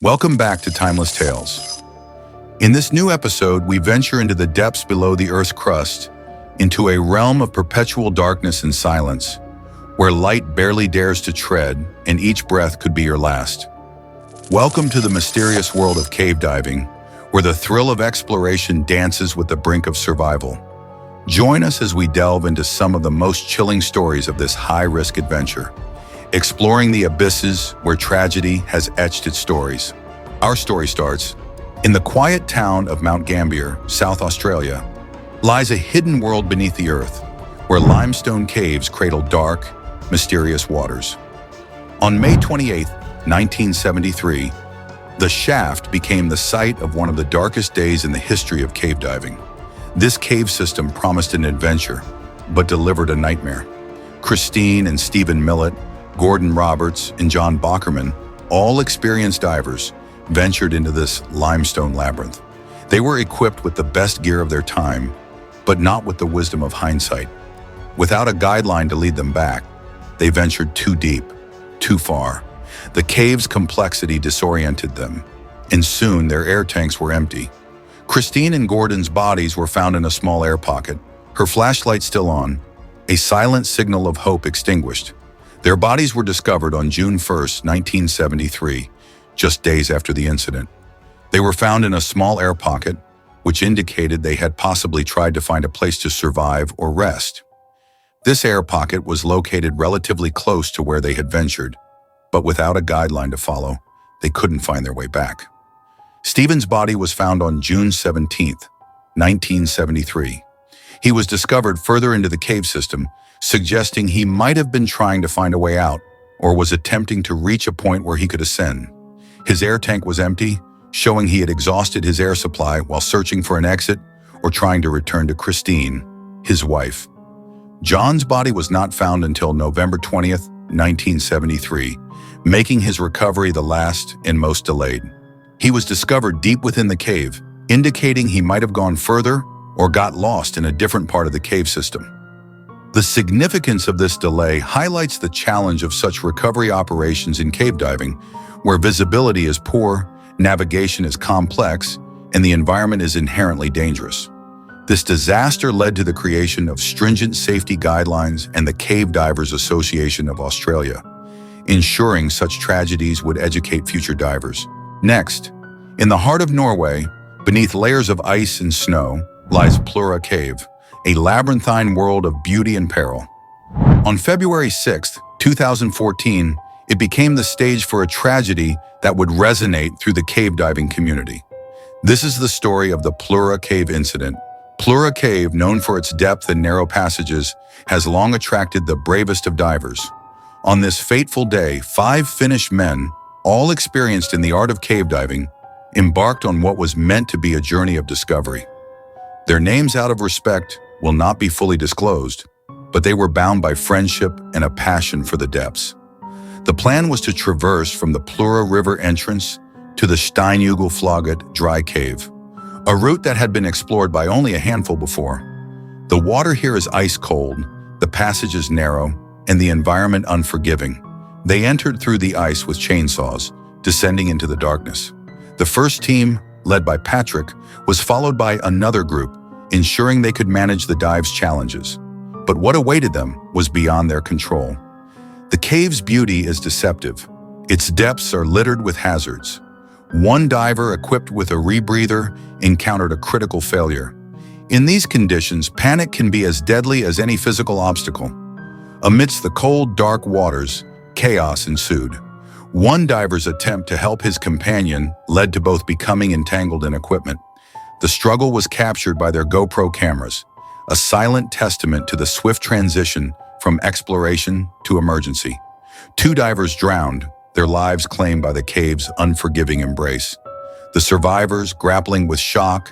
Welcome back to Timeless Tales. In this new episode, we venture into the depths below the Earth's crust, into a realm of perpetual darkness and silence, where light barely dares to tread and each breath could be your last. Welcome to the mysterious world of cave diving, where the thrill of exploration dances with the brink of survival. Join us as we delve into some of the most chilling stories of this high-risk adventure, exploring the abysses where tragedy has etched its stories. Our story starts in the quiet town of Mount Gambier, South Australia, lies a hidden world beneath the earth, where limestone caves cradle dark, mysterious waters. On May 28, 1973, the shaft became the site of one of the darkest days in the history of cave diving. This cave system promised an adventure, but delivered a nightmare. Christine and Stephen Millett, Gordon Roberts, and John Bockerman, all experienced divers, ventured into this limestone labyrinth. They were equipped with the best gear of their time, but not with the wisdom of hindsight. Without a guideline to lead them back, they ventured too deep, too far. The cave's complexity disoriented them, and soon their air tanks were empty. Christine and Gordon's bodies were found in a small air pocket, her flashlight still on, a silent signal of hope extinguished. Their bodies were discovered on June 1, 1973, just days after the incident. They were found in a small air pocket, which indicated they had possibly tried to find a place to survive or rest. This air pocket was located relatively close to where they had ventured, but without a guideline to follow, they couldn't find their way back. Stephen's body was found on June 17, 1973. He was discovered further into the cave system, suggesting he might have been trying to find a way out or was attempting to reach a point where he could ascend. His air tank was empty, showing he had exhausted his air supply while searching for an exit or trying to return to Christine, his wife. John's body was not found until November 20, 1973, making his recovery the last and most delayed. He was discovered deep within the cave, indicating he might have gone further or got lost in a different part of the cave system. The significance of this delay highlights the challenge of such recovery operations in cave diving, where visibility is poor, navigation is complex, and the environment is inherently dangerous. This disaster led to the creation of stringent safety guidelines and the Cave Divers Association of Australia, ensuring such tragedies would educate future divers. Next, in the heart of Norway, beneath layers of ice and snow, lies Plura Cave, a labyrinthine world of beauty and peril. On February 6, 2014, it became the stage for a tragedy that would resonate through the cave diving community. This is the story of the Plura Cave incident. Plura Cave, known for its depth and narrow passages, has long attracted the bravest of divers. On this fateful day, 5 Finnish men, all experienced in the art of cave diving, embarked on what was meant to be a journey of discovery. Their names, out of respect, will not be fully disclosed, but they were bound by friendship and a passion for the depths. The plan was to traverse from the Plura River entrance to the Steinjugelflaget dry cave, a route that had been explored by only a handful before. The water here is ice cold, the passage is narrow, and the environment unforgiving. They entered through the ice with chainsaws, descending into the darkness. The first team, led by Patrick, was followed by another group, ensuring they could manage the dive's challenges. But what awaited them was beyond their control. The cave's beauty is deceptive. Its depths are littered with hazards. One diver equipped with a rebreather encountered a critical failure. In these conditions, panic can be as deadly as any physical obstacle. Amidst the cold, dark waters, chaos ensued. One diver's attempt to help his companion led to both becoming entangled in equipment. The struggle was captured by their GoPro cameras, a silent testament to the swift transition from exploration to emergency. 2 divers drowned, their lives claimed by the cave's unforgiving embrace. The survivors, grappling with shock,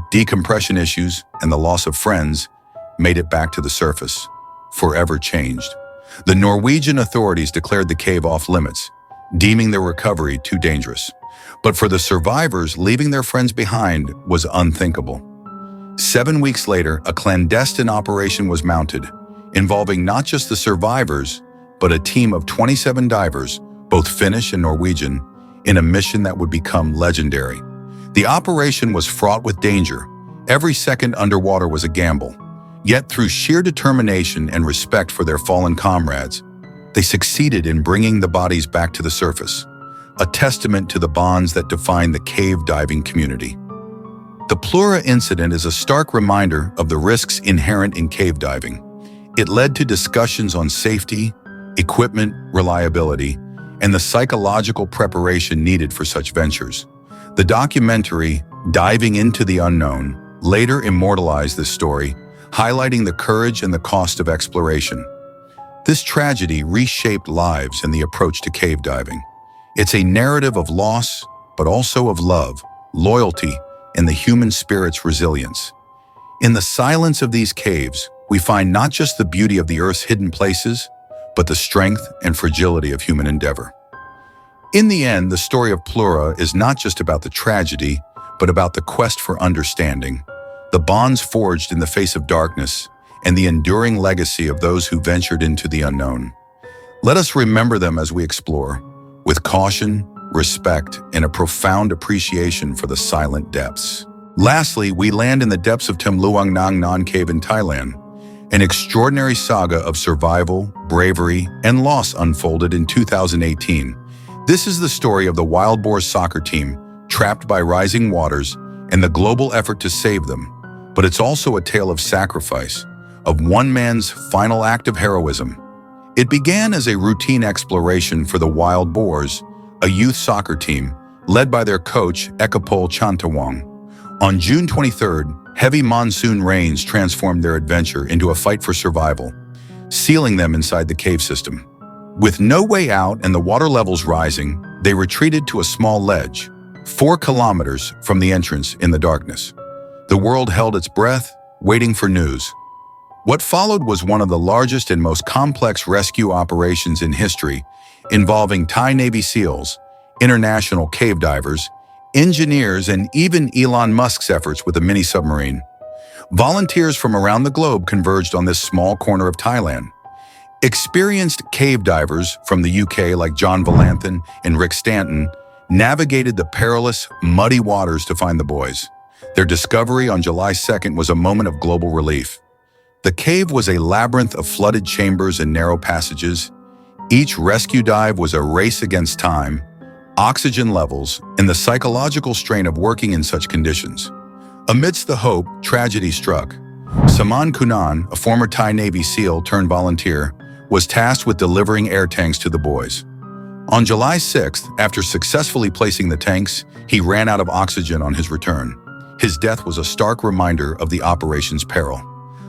decompression issues, and the loss of friends, made it back to the surface, forever changed. The Norwegian authorities declared the cave off limits, deeming their recovery too dangerous. But for the survivors, leaving their friends behind was unthinkable. 7 weeks later, a clandestine operation was mounted, involving not just the survivors, but a team of 27 divers, both Finnish and Norwegian, in a mission that would become legendary. The operation was fraught with danger. Every second underwater was a gamble. Yet through sheer determination and respect for their fallen comrades, they succeeded in bringing the bodies back to the surface, a testament to the bonds that define the cave diving community. The Plura incident is a stark reminder of the risks inherent in cave diving. It led to discussions on safety, equipment, reliability, and the psychological preparation needed for such ventures. The documentary, Diving into the Unknown, later immortalized this story, highlighting the courage and the cost of exploration. This tragedy reshaped lives and the approach to cave diving. It's a narrative of loss, but also of love, loyalty, and the human spirit's resilience. In the silence of these caves, we find not just the beauty of the Earth's hidden places, but the strength and fragility of human endeavor. In the end, the story of Plura is not just about the tragedy, but about the quest for understanding, the bonds forged in the face of darkness, and the enduring legacy of those who ventured into the unknown. Let us remember them as we explore, with caution, respect, and a profound appreciation for the silent depths. Lastly, we land in the depths of Tem Luang Nang Non Cave in Thailand. An extraordinary saga of survival, bravery, and loss unfolded in 2018. This is the story of the Wild Boars soccer team, trapped by rising waters, and the global effort to save them. But it's also a tale of sacrifice, of one man's final act of heroism. It began as a routine exploration for the Wild Boars, a youth soccer team led by their coach, Ekapol Chantawong. On June 23rd, heavy monsoon rains transformed their adventure into a fight for survival, sealing them inside the cave system. With no way out and the water levels rising, they retreated to a small ledge, 4 kilometers from the entrance in the darkness. The world held its breath, waiting for news. What followed was one of the largest and most complex rescue operations in history, involving Thai Navy SEALs, international cave divers, engineers, and even Elon Musk's efforts with a mini-submarine. Volunteers from around the globe converged on this small corner of Thailand. Experienced cave divers from the UK like John Valanthan and Rick Stanton navigated the perilous, muddy waters to find the boys. Their discovery on July 2nd was a moment of global relief. The cave was a labyrinth of flooded chambers and narrow passages. Each rescue dive was a race against time, oxygen levels, and the psychological strain of working in such conditions. Amidst the hope, tragedy struck. Saman Kunan, a former Thai Navy SEAL turned volunteer, was tasked with delivering air tanks to the boys. On July 6th, after successfully placing the tanks, he ran out of oxygen on his return. His death was a stark reminder of the operation's peril.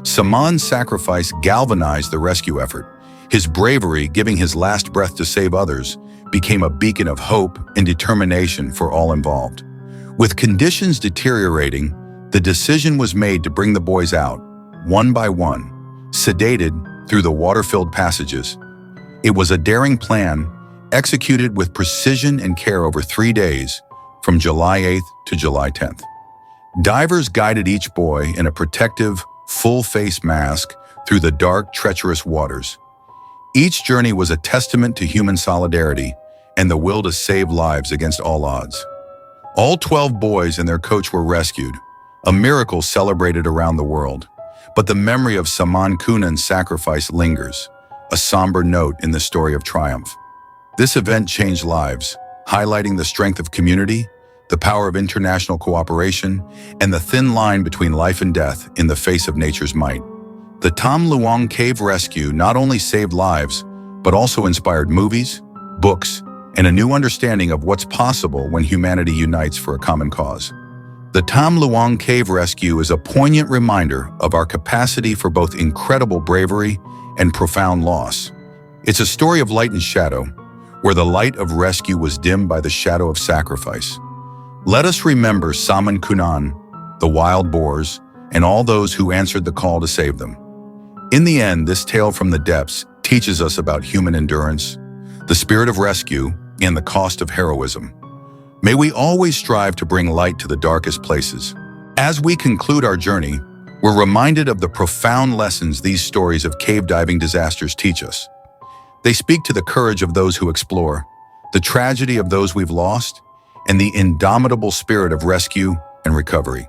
Saman's sacrifice galvanized the rescue effort. His bravery, giving his last breath to save others, became a beacon of hope and determination for all involved. With conditions deteriorating, the decision was made to bring the boys out, one by one, sedated through the water-filled passages. It was a daring plan, executed with precision and care over 3 days, from July 8th to July 10th. Divers guided each boy in a protective, full-face mask through the dark, treacherous waters. Each journey was a testament to human solidarity and the will to save lives against all odds. All 12 boys and their coach were rescued, a miracle celebrated around the world. But the memory of Saman Kunan's sacrifice lingers, a somber note in the story of triumph. This event changed lives, highlighting the strength of community, the power of international cooperation, and the thin line between life and death in the face of nature's might. The Tam Luang Cave Rescue not only saved lives, but also inspired movies, books, and a new understanding of what's possible when humanity unites for a common cause. The Tam Luang Cave Rescue is a poignant reminder of our capacity for both incredible bravery and profound loss. It's a story of light and shadow, where the light of rescue was dimmed by the shadow of sacrifice. Let us remember Saman Kunan, the Wild Boars, and all those who answered the call to save them. In the end, this tale from the depths teaches us about human endurance, the spirit of rescue, and the cost of heroism. May we always strive to bring light to the darkest places. As we conclude our journey, we're reminded of the profound lessons these stories of cave diving disasters teach us. They speak to the courage of those who explore, the tragedy of those we've lost, and the indomitable spirit of rescue and recovery.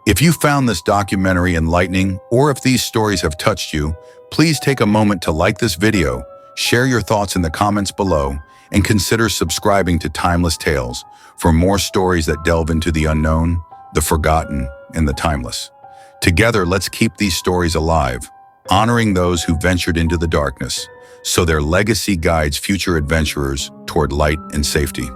If you found this documentary enlightening, or if these stories have touched you, please take a moment to like this video, share your thoughts in the comments below, and consider subscribing to Timeless Tales for more stories that delve into the unknown, the forgotten, and the timeless. Together, let's keep these stories alive, honoring those who ventured into the darkness, so their legacy guides future adventurers toward light and safety.